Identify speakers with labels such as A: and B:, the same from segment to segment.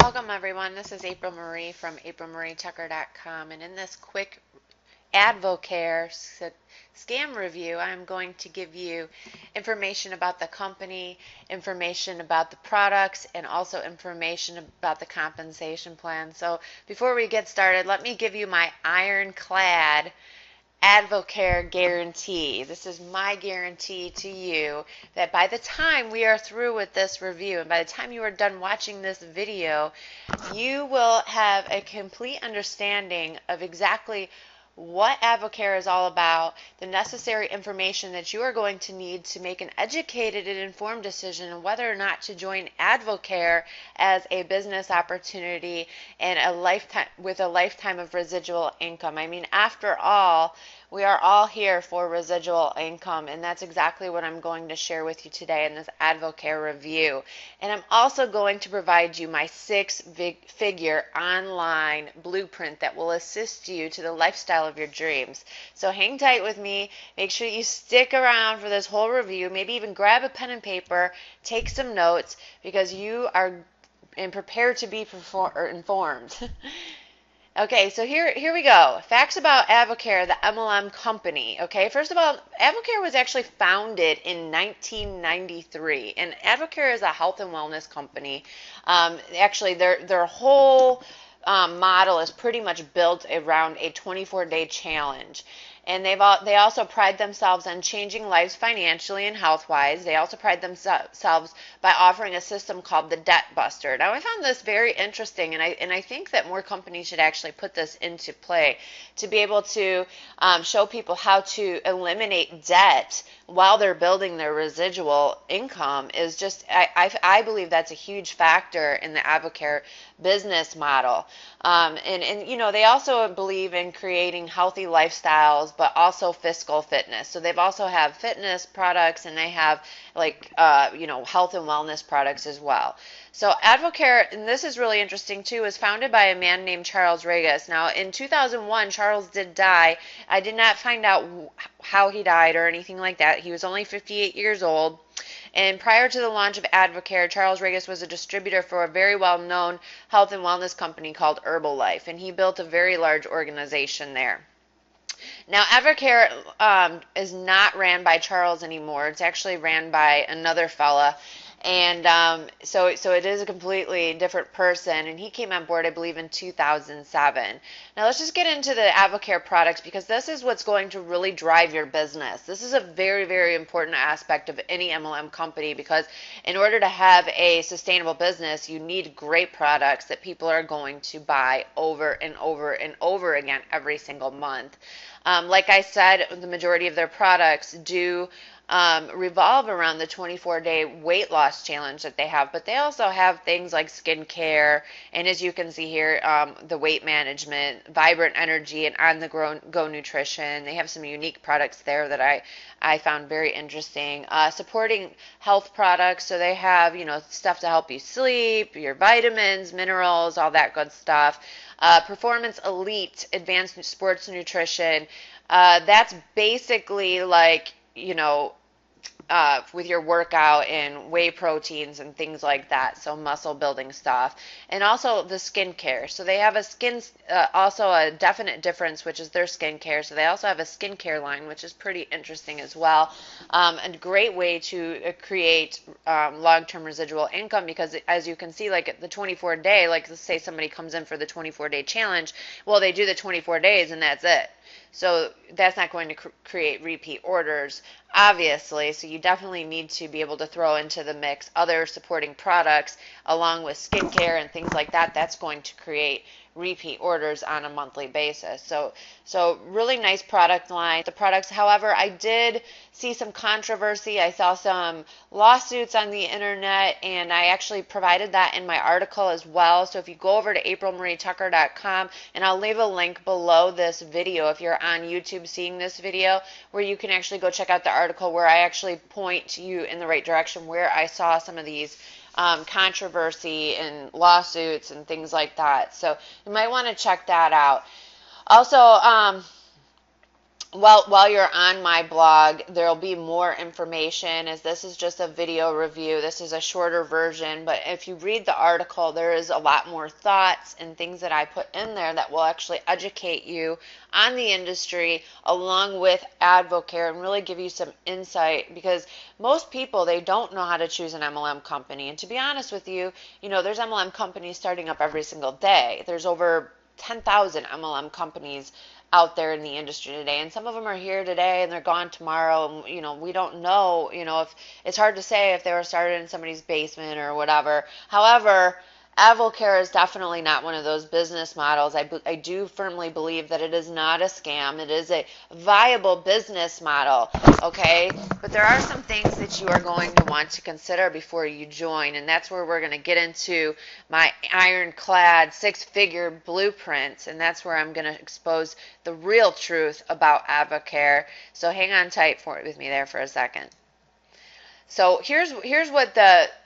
A: Welcome everyone, this is April Marie from aprilmarietucker.com, and in this quick Advocare Scam review, I'm going to give you information about the company, information about the products, and also information about the compensation plan. So before we get started, let me give you my ironclad Advocare guarantee. This is my guarantee to you that by the time we are through with this review and by the time you are done watching this video, you will have a complete understanding of exactly what Advocare is all about, the necessary information that you are going to need to make an educated and informed decision on whether or not to join Advocare as a business opportunity and with a lifetime of residual income. I mean, after all, we are all here for residual income, and that's exactly what I'm going to share with you today in this Advocare review. And I'm also going to provide you my six-figure online blueprint that will assist you to the lifestyle of your dreams. So hang tight with me. Make sure you stick around for this whole review. Maybe even grab a pen and paper, take some notes, because you are prepared to be informed. Okay, so here we go. Facts about Advocare, the MLM company. Okay, first of all, Advocare was actually founded in 1993, and Advocare is a health and wellness company. Actually, their whole model is pretty much built around a 24-day challenge. And they also pride themselves on changing lives financially and health-wise. They also pride themselves by offering a system called the Debt Buster. Now, I found this very interesting, and I think that more companies should actually put this into play to be able to show people how to eliminate debt while they're building their residual income. Is just, I believe that's a huge factor in the Advocare business model. And you know, they also believe in creating healthy lifestyles, but also fiscal fitness. So they've also have fitness products, and they have like health and wellness products as well. So Advocare, and this is really interesting too, was founded by a man named Charles Regis. Now in 2001, Charles did die. I did not find out how he died or anything like that. He was only 58 years old. And prior to the launch of Advocare, Charles Regis was a distributor for a very well-known health and wellness company called Herbalife, and he built a very large organization there. Now, Advocare is not ran by Charles anymore. It's actually ran by another fella. And so it is a completely different person, and he came on board, I believe, in 2007. Now let's just get into the Advocare products, because this is what's going to really drive your business. This is a very, very important aspect of any MLM company, because in order to have a sustainable business, you need great products that people are going to buy over and over and over again every single month. Like I said, the majority of their products do revolve around the 24-day weight loss challenge that they have, but they also have things like skincare, and as you can see here, the weight management, vibrant energy, and on-the-go nutrition. They have some unique products there that I found very interesting. Supporting health products, so they have stuff to help you sleep, your vitamins, minerals, all that good stuff. Performance Elite, advanced sports nutrition. That's basically like with your workout and whey proteins and things like that, so muscle building stuff. And also the skincare. So they have also a definite difference, which is their skincare. So they also have a skincare line, which is pretty interesting as well. A great way to create long-term residual income, because as you can see, like the 24-day, like let's say somebody comes in for the 24-day challenge, well, they do the 24 days and that's it. So that's not going to create repeat orders, obviously. So you definitely need to be able to throw into the mix other supporting products along with skincare and things like that. That's going to create repeat orders on a monthly basis. So really nice product line. The products, however, I did see some controversy. I saw some lawsuits on the internet, and I actually provided that in my article as well. So if you go over to aprilmarietucker.com, and I'll leave a link below this video if you're on YouTube seeing this video, where you can actually go check out the article where I actually point you in the right direction where I saw some of these controversy and lawsuits and things like that. So you might want to check that out. Also, Well, while you're on my blog, there'll be more information, as this is just a video review. This is a shorter version, but if you read the article, there is a lot more thoughts and things that I put in there that will actually educate you on the industry along with Advocare and really give you some insight, because most people, they don't know how to choose an MLM company. And to be honest with you, there's MLM companies starting up every single day. There's over 10,000 MLM companies out there in the industry today, and some of them are here today and they're gone tomorrow, and we don't know, if it's hard to say if they were started in somebody's basement or whatever. However, Advocare is definitely not one of those business models. I do firmly believe that it is not a scam. It is a viable business model, okay? But there are some things that you are going to want to consider before you join, and that's where we're going to get into my ironclad six-figure blueprint, and that's where I'm going to expose the real truth about Advocare. So hang on tight with me there for a second. So here's what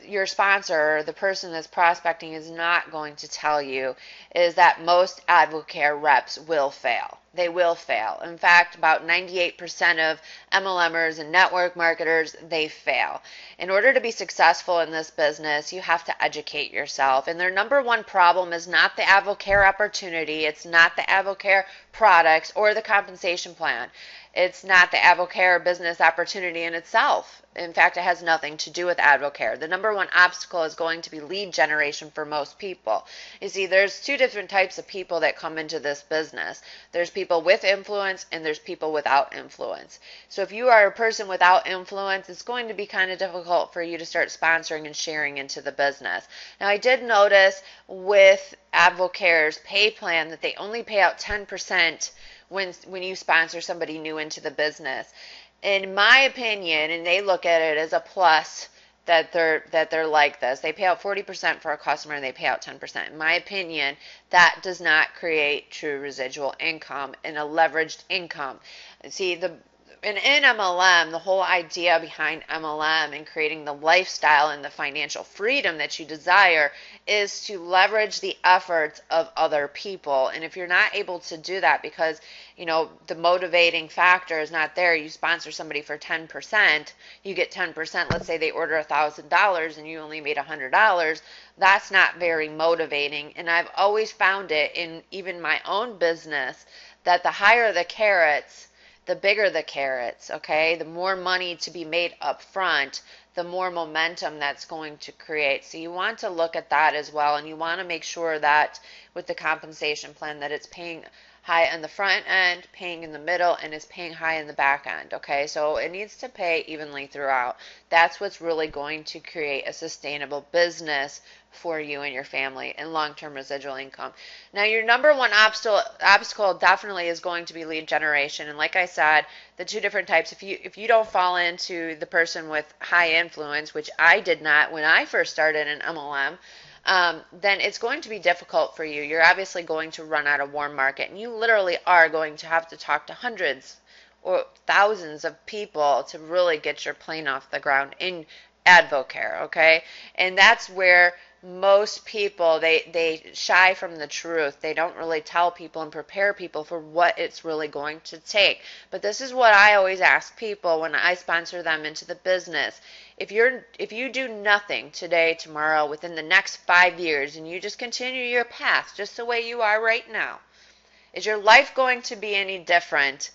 A: your sponsor, the person that's prospecting, is not going to tell you, is that most Advocare reps will fail. They will fail. In fact, about 98% of MLMers and network marketers, they fail. In order to be successful in this business, you have to educate yourself. And their number one problem is not the Advocare opportunity. It's not the Advocare products or the compensation plan. It's not the Advocare business opportunity in itself. In fact, it has nothing to do with Advocare. The number one obstacle is going to be lead generation for most people. You see, there's two different types of people that come into this business. There's people with influence and there's people without influence. So if you are a person without influence, it's going to be kind of difficult for you to start sponsoring and sharing into the business. Now, I did notice with Advocare's pay plan that they only pay out 10% when you sponsor somebody new into the business. In my opinion, and they look at it as a plus that they're like this. They pay out 40% for a customer and they pay out 10%. In my opinion, that does not create true residual income and a leveraged income. See, in MLM, the whole idea behind MLM and creating the lifestyle and the financial freedom that you desire is to leverage the efforts of other people. And if you're not able to do that because, the motivating factor is not there, you sponsor somebody for 10%, you get 10%, let's say they order $1,000 and you only made $100, that's not very motivating. And I've always found it in even my own business that the higher the carrots, the bigger the carrots, okay? The more money to be made up front, the more momentum that's going to create. So you want to look at that as well, and you want to make sure that with the compensation plan that it's paying high on the front end, paying in the middle, and is paying high in the back end, okay? So it needs to pay evenly throughout. That's what's really going to create a sustainable business for you and your family and long-term residual income. Now, your number one obstacle definitely is going to be lead generation. And like I said, the two different types, if you don't fall into the person with high influence, which I did not when I first started in MLM, then it's going to be difficult for you. You're obviously going to run out of warm market, and you literally are going to have to talk to hundreds or thousands of people to really get your plane off the ground in Advocare, okay? And that's where most people, they shy from the truth. They don't really tell people and prepare people for what it's really going to take. But this is what I always ask people when I sponsor them into the business. If you do nothing today, tomorrow, within the next 5 years, and you just continue your path just the way you are right now, is your life going to be any different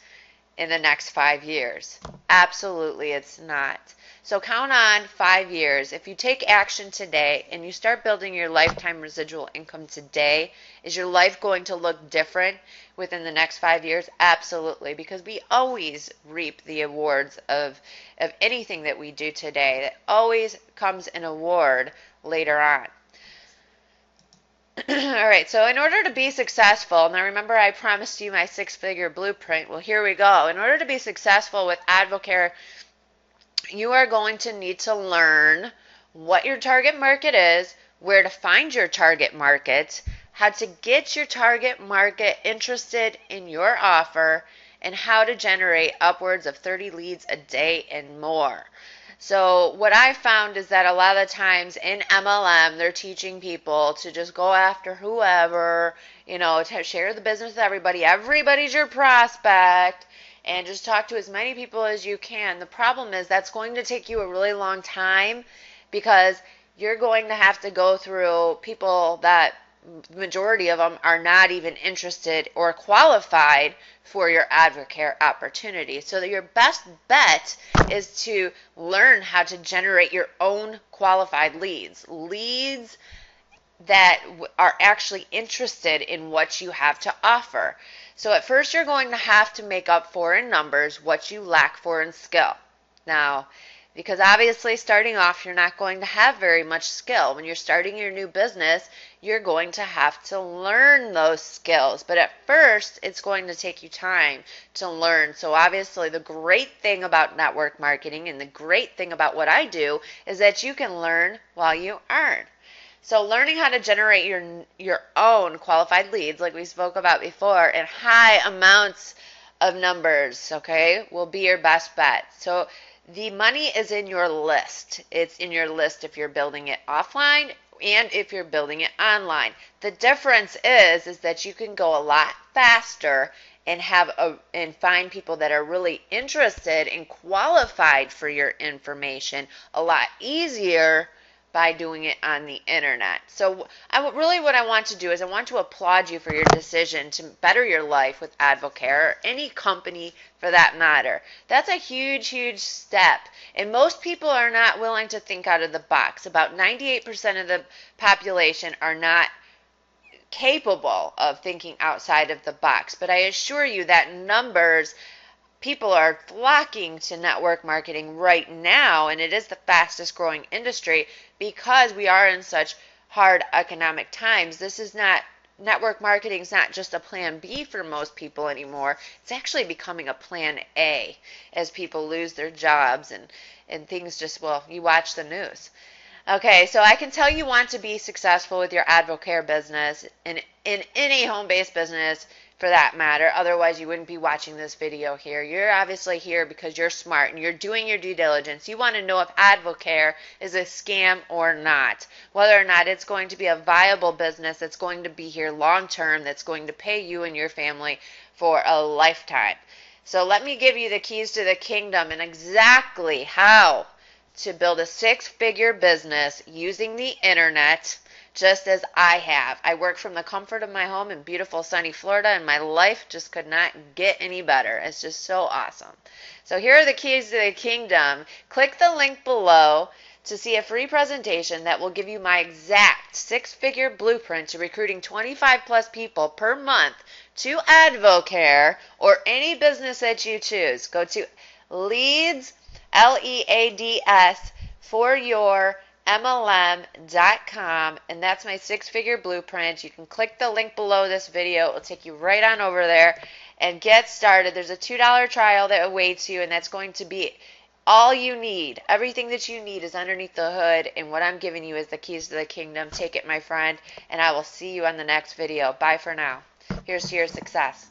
A: in the next 5 years? Absolutely, it's not. So count on 5 years. If you take action today and you start building your lifetime residual income today, is your life going to look different within the next 5 years? Absolutely, because we always reap the awards of anything that we do today. That always comes an award later on. All right, so in order to be successful, now remember I promised you my six-figure blueprint. Well, here we go. In order to be successful with Advocare, you are going to need to learn what your target market is, where to find your target market, how to get your target market interested in your offer, and how to generate upwards of 30 leads a day and more. So what I found is that a lot of the times in MLM, they're teaching people to just go after whoever, to share the business with everybody. Everybody's your prospect. and just talk to as many people as you can. The problem is that's going to take you a really long time because you're going to have to go through people that the majority of them are not even interested or qualified for your Advocare opportunity. So that your best bet is to learn how to generate your own qualified leads that are actually interested in what you have to offer. So at first you're going to have to make up for in numbers what you lack for in skill. Now, because obviously starting off you're not going to have very much skill. When you're starting your new business, you're going to have to learn those skills. But at first, it's going to take you time to learn. So obviously the great thing about network marketing and the great thing about what I do is that you can learn while you earn. So learning how to generate your own qualified leads, like we spoke about before, in high amounts of numbers, okay, will be your best bet. So the money is in your list. It's in your list if you're building it offline and if you're building it online. The difference is that you can go a lot faster and find people that are really interested and qualified for your information a lot easier by doing it on the internet. So what I want to do is I want to applaud you for your decision to better your life with Advocare, or any company for that matter. That's a huge, huge step. And most people are not willing to think out of the box. About 98% of the population are not capable of thinking outside of the box. But I assure you that people are flocking to network marketing right now, and it is the fastest growing industry because we are in such hard economic times. Network marketing is not just a plan B for most people anymore. It's actually becoming a plan A as people lose their jobs and things just, well, you watch the news. Okay, so I can tell you want to be successful with your Advocare business and in any home-based business for that matter. Otherwise, you wouldn't be watching this video here. You're obviously here because you're smart and you're doing your due diligence. You want to know if Advocare is a scam or not, whether or not it's going to be a viable business that's going to be here long-term, that's going to pay you and your family for a lifetime. So let me give you the keys to the kingdom and exactly how to build a 6-figure business using the internet, just as I have. I work from the comfort of my home in beautiful sunny Florida, and my life just could not get any better. It's just so awesome. So here are the keys to the kingdom. Click the link below to see a free presentation that will give you my exact 6-figure blueprint to recruiting 25 plus people per month to Advocare or any business that you choose. Go to Leads, Leads, for your MLM.com, and that's my 6-figure blueprint. You can click the link below this video. It will take you right on over there and get started. There's a $2 trial that awaits you, and that's going to be all you need. Everything that you need is underneath the hood, and what I'm giving you is the keys to the kingdom. Take it, my friend, and I will see you on the next video. Bye for now. Here's to your success.